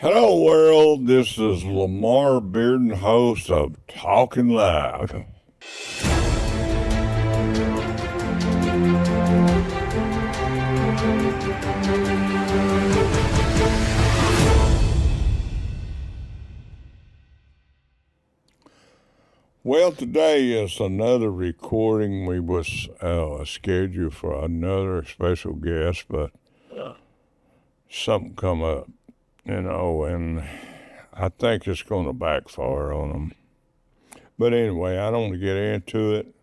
Hello, world. This is Lamar Bearden, host of Talkin Live. Well, today is another recording. We was scheduled for another special guest, but something come up, and I think it's going to backfire on them. But anyway, I don't want to get into it,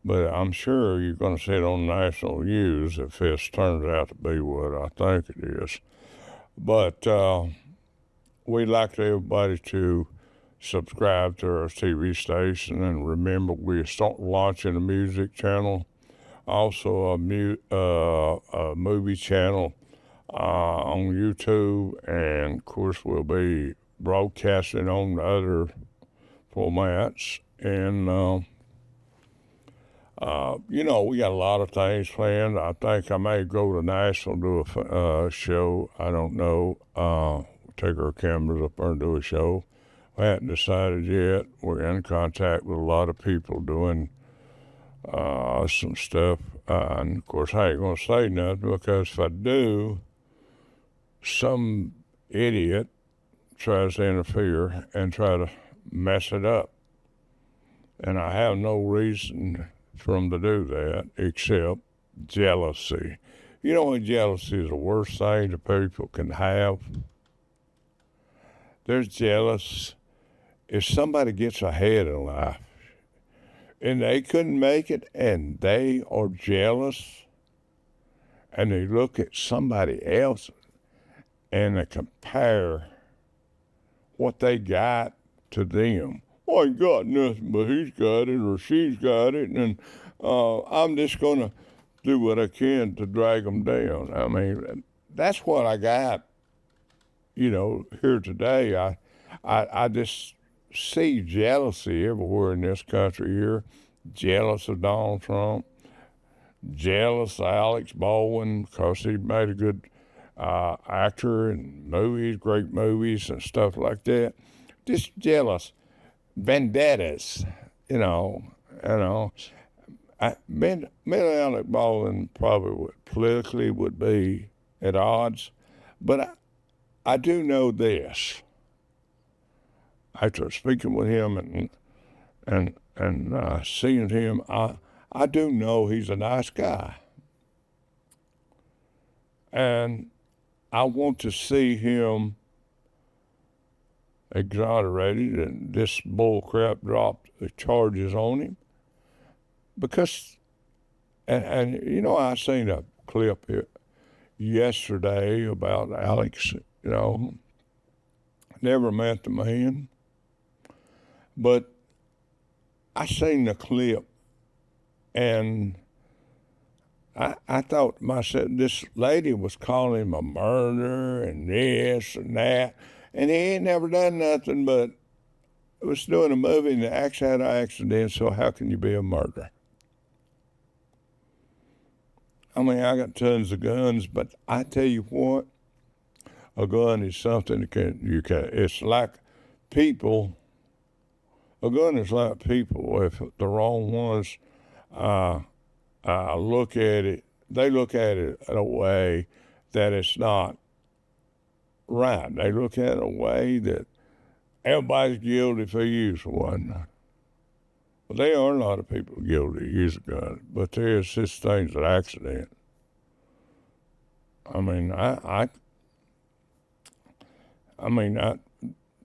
but I'm sure you're going to see it on national news if this turns out to be what I think it is. But we'd like everybody to subscribe to our TV station, and remember we're launching a music channel, also a movie channel on YouTube, and of course we'll be broadcasting on the other formats. And we got a lot of things planned. I think I may go to Nashville, do a show. I don't know. Take our cameras up there and do a show. I hadn't decided yet. We're in contact with a lot of people doing some stuff. And of course, I ain't going to say nothing, because if I do, some idiot tries to interfere and try to mess it up. And I have no reason for them to do that except jealousy. You know what jealousy is the worst thing that people can have? They're jealous if somebody gets ahead in life and they couldn't make it, and they are jealous, and they look at somebody else and they compare what they got to them. Well, I ain't got nothing, but he's got it or she's got it, and I'm just going to do what I can to drag them down. I mean, that's what I got, here today. I just see jealousy everywhere in this country here. Jealous of Donald Trump, jealous of Alex Baldwin because he made a good actor in movies, great movies and stuff like that. Just jealous. Vendettas, me and Alec Baldwin probably politically would be at odds, but I do know this. After speaking with him and seeing him, I do know he's a nice guy, and I want to see him exonerated and this bull crap dropped the charges on him, because and I seen a clip here yesterday about Alex. Never met the man, but I seen the clip, and I thought to myself, this lady was calling him a murderer and this and that, and he ain't never done nothing but was doing a movie and actually had an accident, so how can you be a murderer? I mean, I got tons of guns, but I tell you what, a gun is something it's like people. A gun is like people. If the wrong ones look at it, they look at it in a way that it's not right. They look at it in a way that everybody's guilty if they use one. But there are a lot of people guilty to use a gun, but there's such things as an accident. I mean,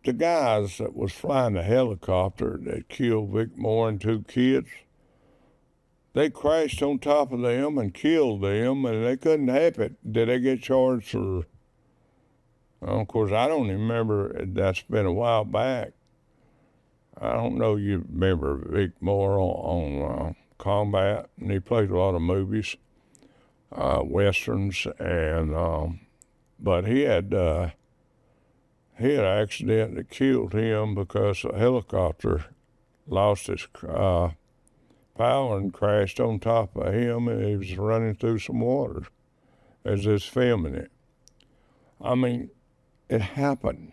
the guys that was flying the helicopter that killed Vic Moore and 2 kids, they crashed on top of them and killed them, and they couldn't help it. Did they get charged for? Well, of course, I don't even remember. That's been a while back. I don't know. You remember Vic Moore on Combat, and he played a lot of movies, westerns, and but he had an accident that killed him because a helicopter lost its power and crashed on top of him, and he was running through some water as it's filming it. I mean, it happened.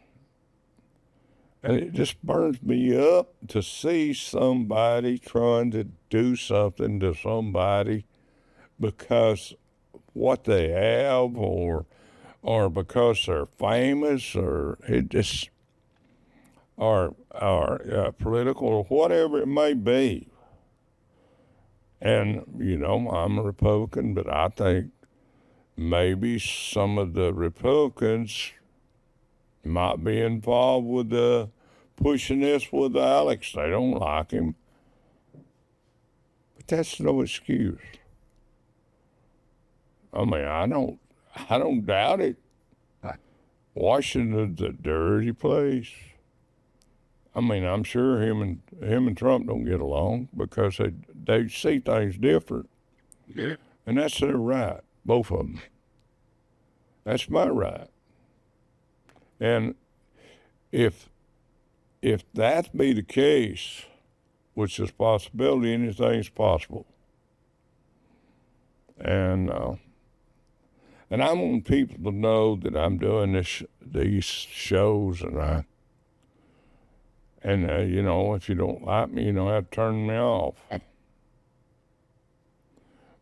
And it just burns me up to see somebody trying to do something to somebody because what they have or because they're famous or it just or political or whatever it may be. And, you know, I'm a Republican, but I think maybe some of the Republicans might be involved with pushing this with Alex. They don't like him. But that's no excuse. I mean, I don't doubt it. Washington's a dirty place. I mean, I'm sure him and Trump don't get along because they see things different. Yeah. And that's their right, both of them. That's my right. And if that be the case, which is a possibility, anything's possible. And I want people to know that I'm doing these shows, and you know, if you don't like me, you don't have to turn me off.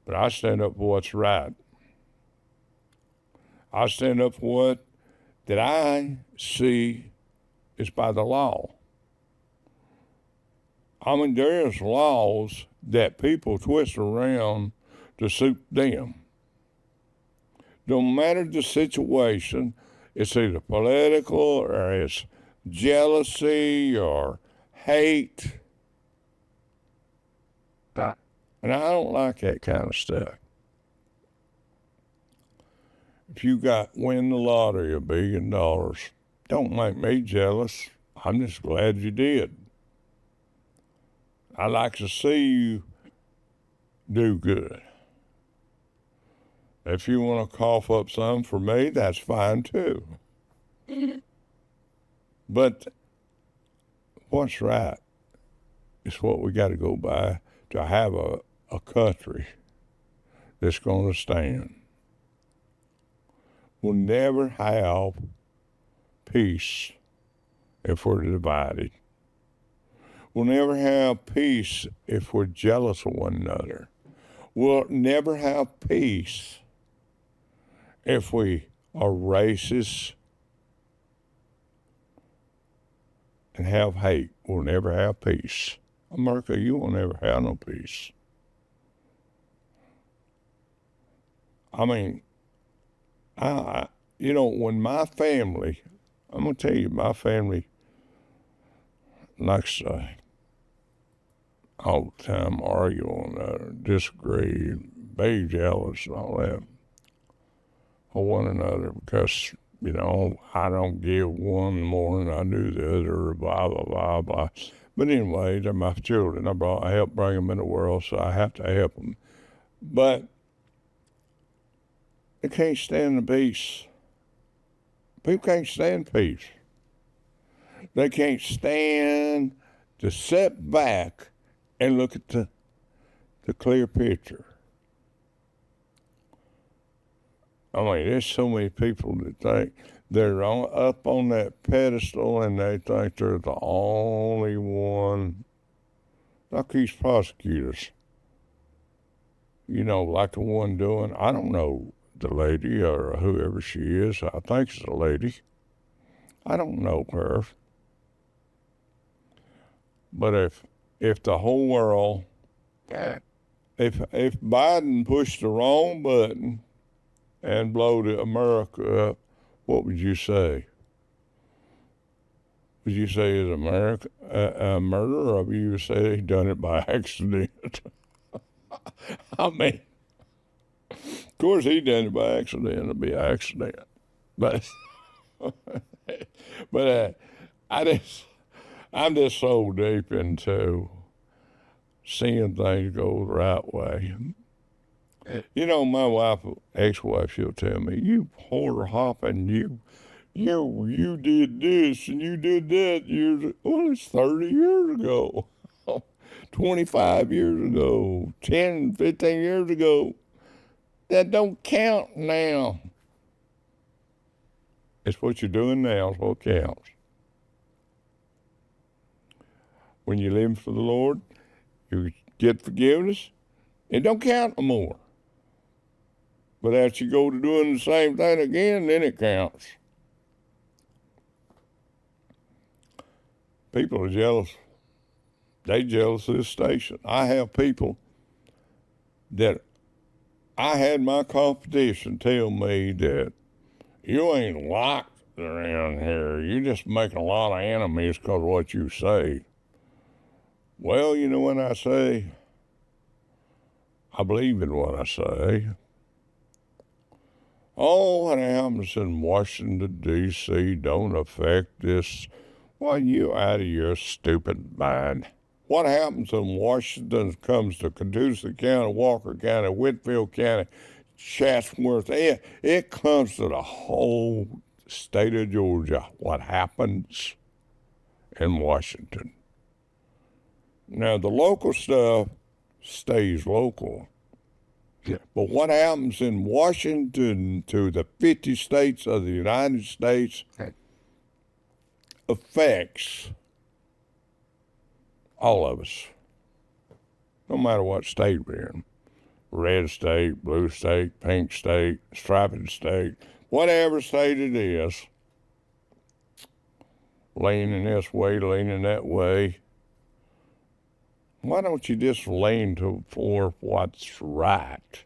But I stand up for what's right. I stand up for what that I see is by the law. I mean, there's laws that people twist around to suit them. No matter the situation, it's either political or it's jealousy or hate. And I don't like that kind of stuff. If you win the lottery $1 billion, don't make me jealous. I'm just glad you did. I like to see you do good. If you want to cough up some for me, that's fine too. But what's right is what we got to go by to have a country that's going to stand. We'll never have peace if we're divided. We'll never have peace if we're jealous of one another. We'll never have peace if we are racist and have hate. We'll never have peace. America, you will never have no peace. I mean, you know, when my family, I'm going to tell you, my family likes to all the time argue on that or disagree, be jealous and all that of one another because, you know, I don't give one more than I do the other, blah, blah, blah, blah. But anyway, they're my children. I helped bring them in the world, so I have to help them. But they can't stand the peace. People can't stand peace. They can't stand to sit back and look at the clear picture. I mean, there's so many people that think they're up on that pedestal and they think they're the only one. Like these prosecutors, you know, like the one doing, I don't know the lady or whoever she is. I think it's a lady. I don't know her. But if the whole world, if Biden pushed the wrong button and blowed America up, what would you say? Would you say it's America a murder, or would you say he done it by accident? I mean, of course he done it by accident. It'll be an accident, but I'm just so deep into seeing things go the right way. You know, my ex-wife, she'll tell me, "You whore hopping, you did this and you did that." Well, it's 30 years ago, 25 years ago, 10, 15 years ago. That don't count now. It's what you're doing now is what counts. When you live for the Lord, you get forgiveness, it don't count no more. But as you go to doing the same thing again, then it counts. People are jealous. They jealous of this station. I have people that I had my competition tell me that you ain't liked around here. You're just making a lot of enemies because of what you say. Well, you know what I say? I believe in what I say. Oh, what happens in Washington, D.C. don't affect this. Well, you out of your stupid mind. What happens in Washington comes to Catoosa County, Walker County, Whitfield County, Chatsworth. It comes to the whole state of Georgia, what happens in Washington. Now, the local stuff stays local. Yeah. But what happens in Washington to the 50 states of the United States affects all of us, no matter what state we're in. Red state, blue state, pink state, striped state, whatever state it is, leaning this way, leaning that way. Why don't you just lean for what's right?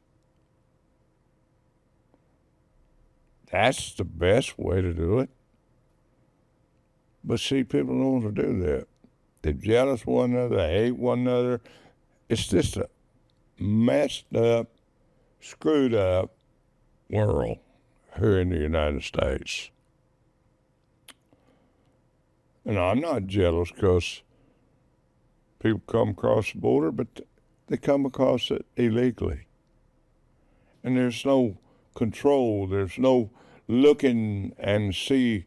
That's the best way to do it. But see, people don't want to do that. They're jealous of one another, they hate one another. It's just a messed up, screwed up world here in the United States. And I'm not jealous because people come across the border, but they come across it illegally. And there's no control. There's no looking and see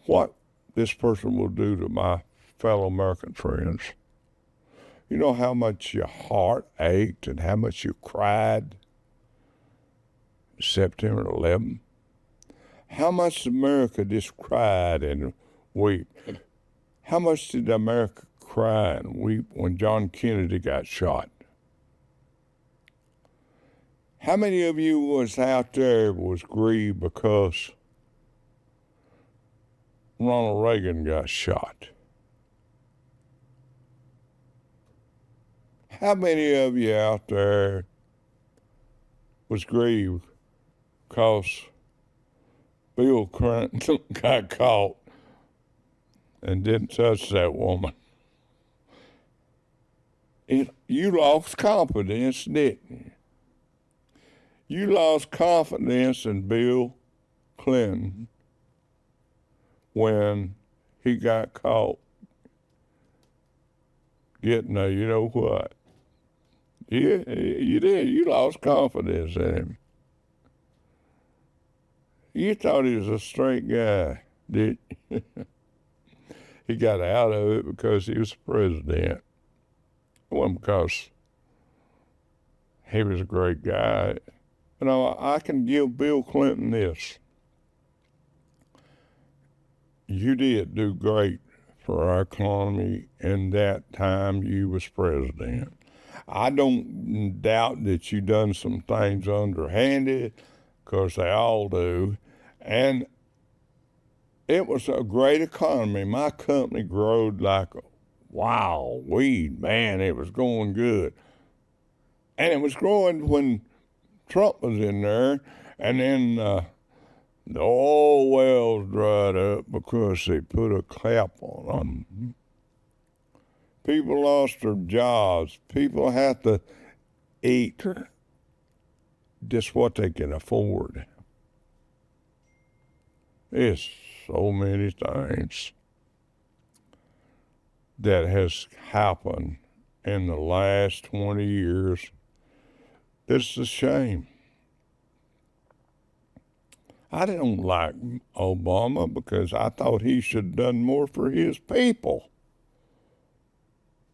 what this person will do to my fellow American friends. You know how much your heart ached and how much you cried September 11th? How much America just cried and wept? How much did America cry and weep when John Kennedy got shot? How many of you was out there was grieved because Ronald Reagan got shot? How many of you out there was grieved because Bill Clinton got caught and didn't touch that woman? You lost confidence, didn't you? You lost confidence in Bill Clinton when he got caught getting a you know what. Yeah, you did. You lost confidence in him. You thought he was a straight guy, did you? He got out of it because he was president. It wasn't because he was a great guy. You know, I can give Bill Clinton this. You did do great for our economy in that time you was president. I don't doubt that you done some things underhanded, because they all do. And it was a great economy. My company growed like a wild weed, man. It was going good. And it was growing when Trump was in there, and then the oil wells dried up because they put a cap on them. People lost their jobs. People have to eat just what they can afford. It's so many things that has happened in the last 20 years. It's a shame. I didn't like Obama because I thought he should have done more for his people.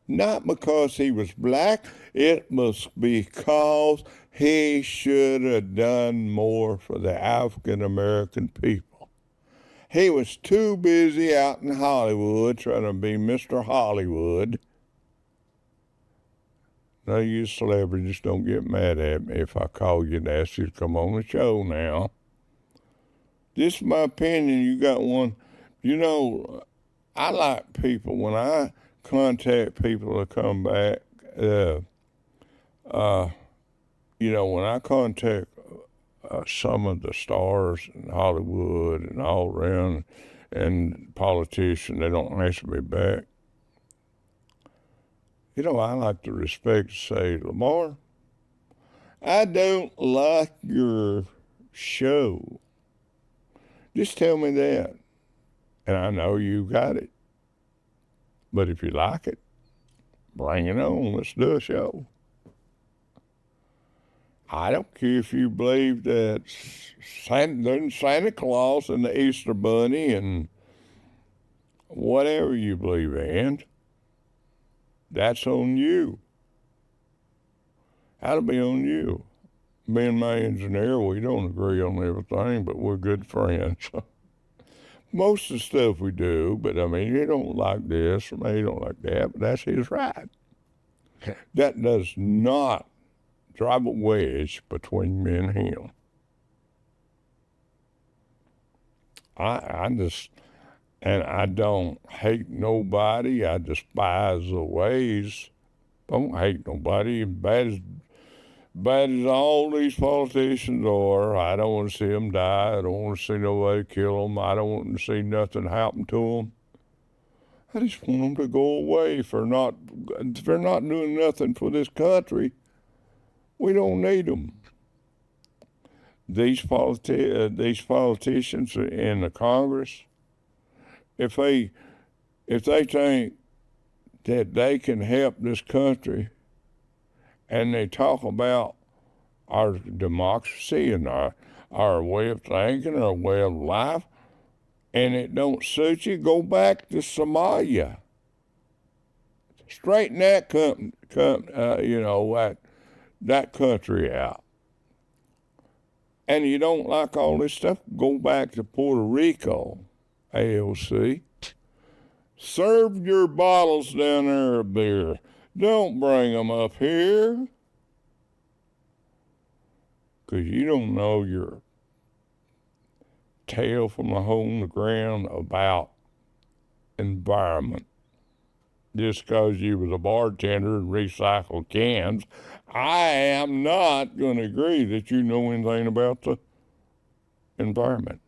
Not because he was black, it was because he should have done more for the African American people. He was too busy out in Hollywood trying to be Mr. Hollywood. Now, you celebrities, don't get mad at me if I call you and ask you to come on the show now. This is my opinion. You got one. You know, I like people, when I contact people to come back, you know, when I contact some of the stars in Hollywood and all around and politicians, they don't answer me back. You know, I like to respect, say, Lamar, I don't like your show. Just tell me that. And I know you got it. But if you like it, bring it on. Let's do a show. I don't care if you believe that Santa Claus and the Easter Bunny and whatever you believe in. That's on you. That'll be on you. Me and my engineer, we don't agree on everything, but we're good friends. Most of the stuff we do, but I mean, he don't like this, or he don't like that, but that's his right. That does not drive a wedge between me and him. I just, and I don't hate nobody. I despise the ways. Don't hate nobody. Bad as all these politicians are, I don't want to see them die. I don't want to see nobody kill them. I don't want to see nothing happen to them. I just want them to go away if they're not doing nothing for this country. We don't need them. These politicians in the Congress, if they think that they can help this country, and they talk about our democracy and our way of thinking, our way of life, and it don't suit you, go back to Somalia. Straighten that that country out. And you don't like all this stuff, go back to Puerto Rico, AOC. Serve your bottles down there of beer. Don't bring them up here. Because you don't know your tail from a hole in the ground about environment. Just because you was a bartender and recycled cans, I am not going to agree that you know anything about the environment.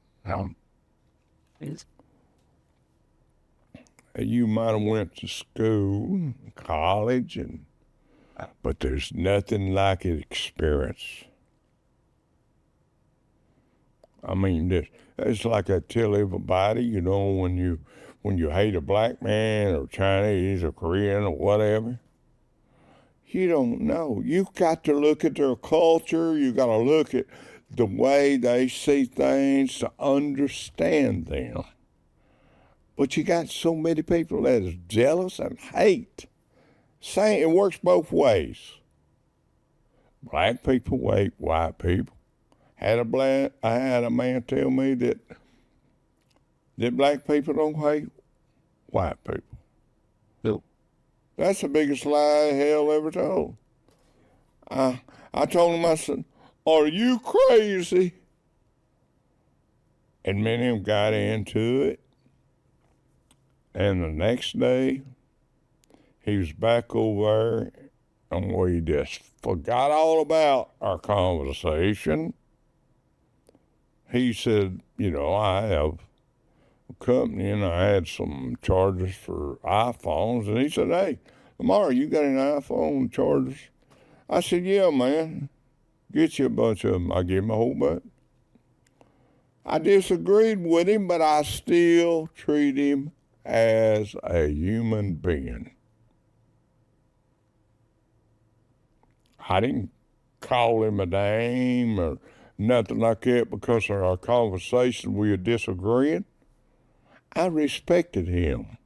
You might have went to school, college, but there's nothing like an experience. I mean, it's like I tell everybody, you know, when you hate a black man or Chinese or Korean or whatever, you don't know. You've got to look at their culture. You got to look at the way they see things to understand them. But you got so many people that is jealous and hate. Saying it works both ways. Black people hate white people. I had a man tell me that black people don't hate white people. No. That's the biggest lie hell ever told. I told him, I said, are you crazy? And many of them got into it. And the next day, he was back over there, and we just forgot all about our conversation. He said, you know, I have a company, and I had some chargers for iPhones. And he said, hey, Lamar, you got an iPhone chargers? I said, yeah, man. Get you a bunch of them. I gave him a whole bunch. I disagreed with him, but I still treat him as a human being. I didn't call him a name or nothing like that because of our conversation we were disagreeing. I respected him.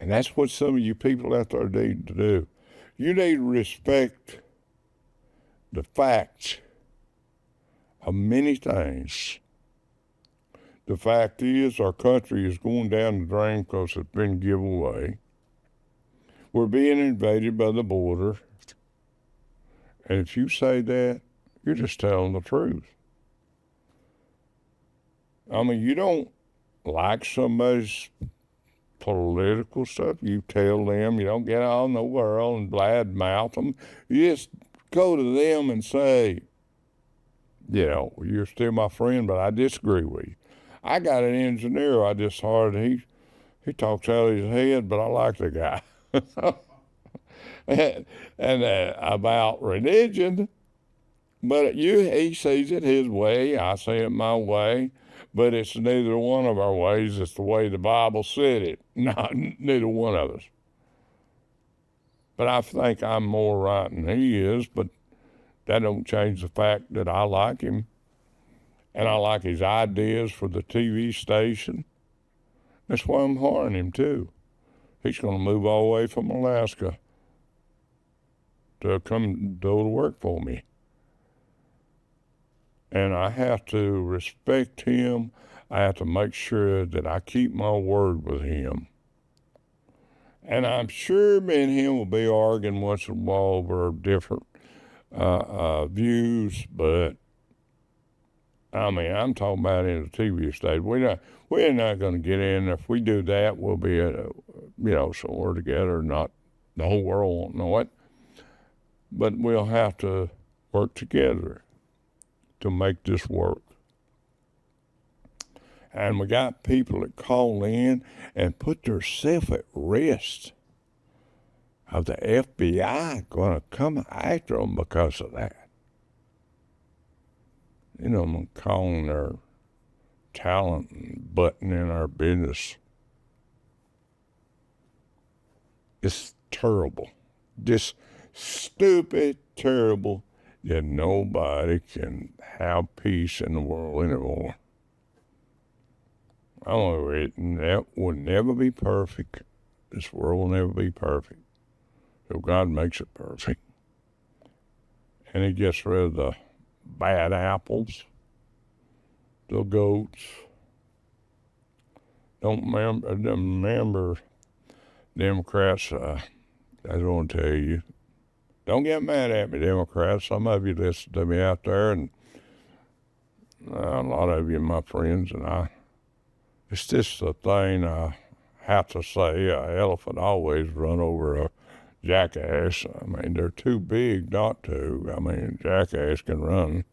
And that's what some of you people out there need to do. You need to respect the facts of many things. The fact is, our country is going down the drain because it's been given away. We're being invaded by the border. And if you say that, you're just telling the truth. I mean, you don't like somebody's political stuff. You tell them. You don't get out in the world and blab mouth them. You just go to them and say, you know, you're still my friend, but I disagree with you. I got an engineer I just hired. He talks out of his head, but I like the guy. and about religion, but he sees it his way. I see it my way, but it's neither one of our ways. It's the way the Bible said it. Not neither one of us. But I think I'm more right than he is. But that don't change the fact that I like him, and I like his ideas for the TV station. That's why I'm hiring him too. He's going to move all the way from Alaska to come do the work for me. And I have to respect him. I have to make sure that I keep my word with him. And I'm sure me and him will be arguing once in a while over different views, but I mean, I'm talking about in the TV station. We're not going to get in. If we do that, we'll be somewhere together. Not the whole world won't know it, but we'll have to work together to make this work. And we got people that call in and put themselves at risk of the FBI going to come after them because of that. You know, I'm calling their talent and butting in our business. It's terrible. Just stupid, terrible that nobody can have peace in the world anymore. That will never be perfect. This world will never be perfect. So God makes it perfect. And he gets rid of the bad apples, the goats. Don't remember Democrats, I don't tell you. Don't get mad at me, Democrats. Some of you listen to me out there, and a lot of you are my friends, and it's just a thing I have to say. An elephant always run over a jackass. I mean, they're too big not to. I mean, jackass can run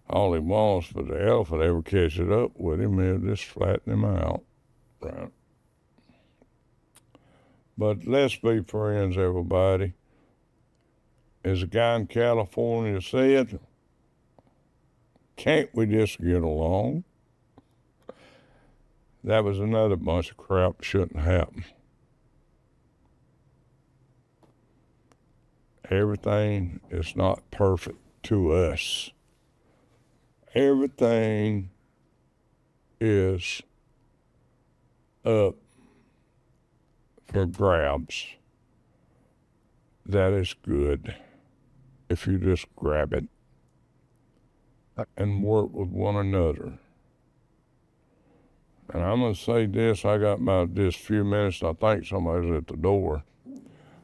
all he wants, but the elephant ever catches up with him, he'll just flatten him out. Right. But let's be friends, everybody. As a guy in California said, can't we just get along? That was another bunch of crap that shouldn't happen. Everything is not perfect to us. Everything is up for grabs. That is good if you just grab it and work with one another. And I'm going to say this, I got about this few minutes, I think somebody's at the door.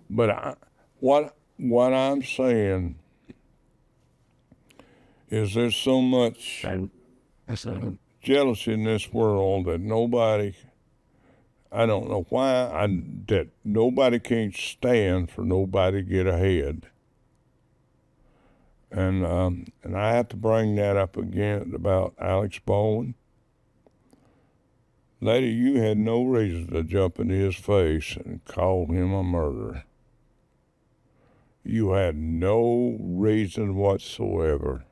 But what I'm saying is there's so much jealousy in this world that nobody, I don't know why, that nobody can't stand for nobody to get ahead. And I have to bring that up again about Alex Baldwin. Lady, you had no reason to jump into his face and call him a murderer. You had no reason whatsoever.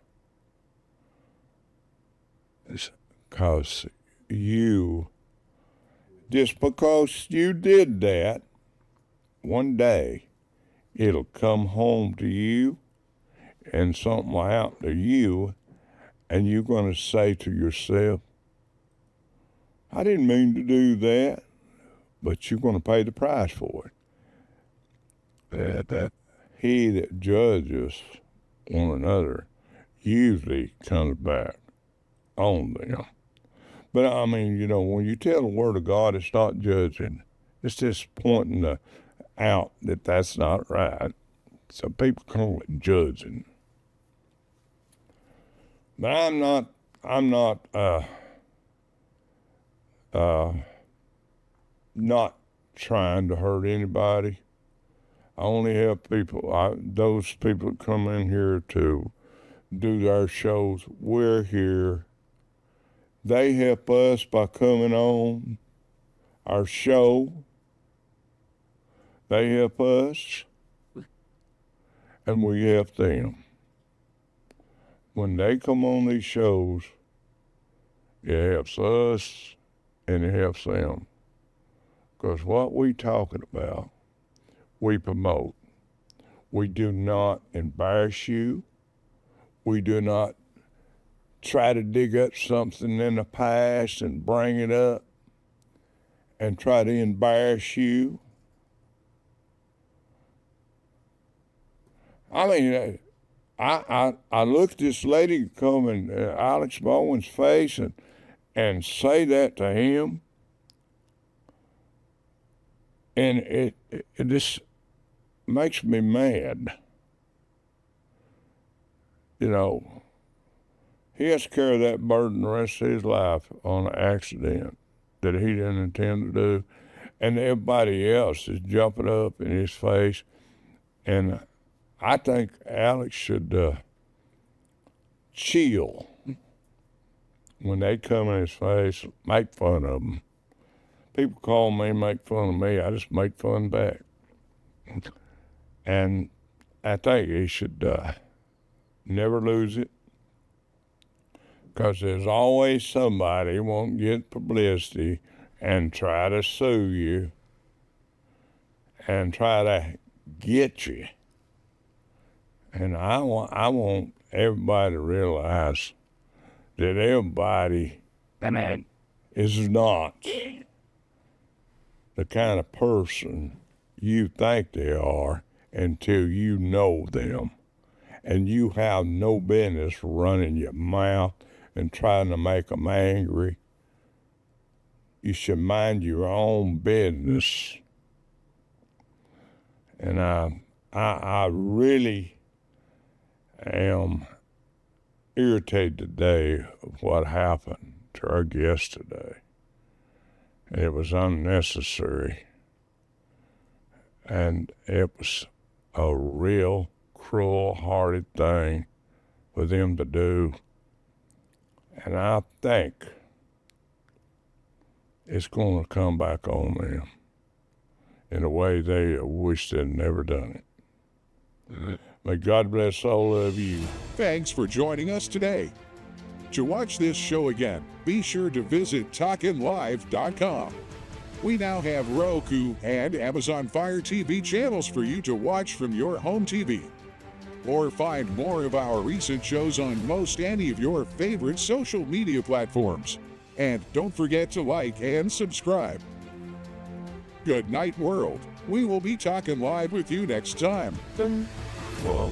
Because just because you did that, one day it'll come home to you and something will happen to you, and you're going to say to yourself, I didn't mean to do that, but you're going to pay the price for it. That he that judges one another usually comes back on them. But I mean, when you tell the Word of God, it's not judging. It's just pointing out that that's not right. So people call it judging. But I'm not trying to hurt anybody. I only help people. Those people that come in here to do their shows, we're here. They help us by coming on our show. They help us, and we help them. When they come on these shows, it helps us and it helps them. Because what we talking about, we promote. We do not embarrass you. We do not try to dig up something in the past and bring it up and try to embarrass you. I mean, I look at this lady come in Alex Baldwin's face and say that to him, and it just makes me mad. He has to carry that burden the rest of his life on an accident that he didn't intend to do, and everybody else is jumping up in his face, and I think Alex should chill when they come in his face, make fun of him. People call me, make fun of me. I just make fun back. And I think he should never lose it, because there's always somebody who won't get publicity and try to sue you and try to get you. And I want everybody to realize that everybody is not the kind of person you think they are until you know them. And you have no business running your mouth and trying to make them angry. You should mind your own business. And I really am irritated today of what happened to our guest today. It was unnecessary, and it was a real cruel-hearted thing for them to do, and I think it's going to come back on them in a way they wish they'd never done it. May God bless all of you. Thanks for joining us today. To watch this show again, be sure to visit talkinlive.com. We now have Roku and Amazon Fire TV channels for you to watch from your home TV. Or find more of our recent shows on most any of your favorite social media platforms. And don't forget to like and subscribe. Good night, world. We will be talking live with you next time. Whoa.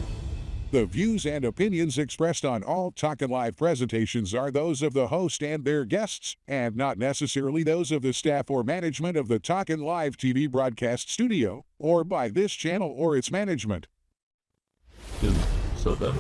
The views and opinions expressed on all Talkin Live presentations are those of the host and their guests, and not necessarily those of the staff or management of the Talkin Live TV broadcast studio, or by this channel or its management. So that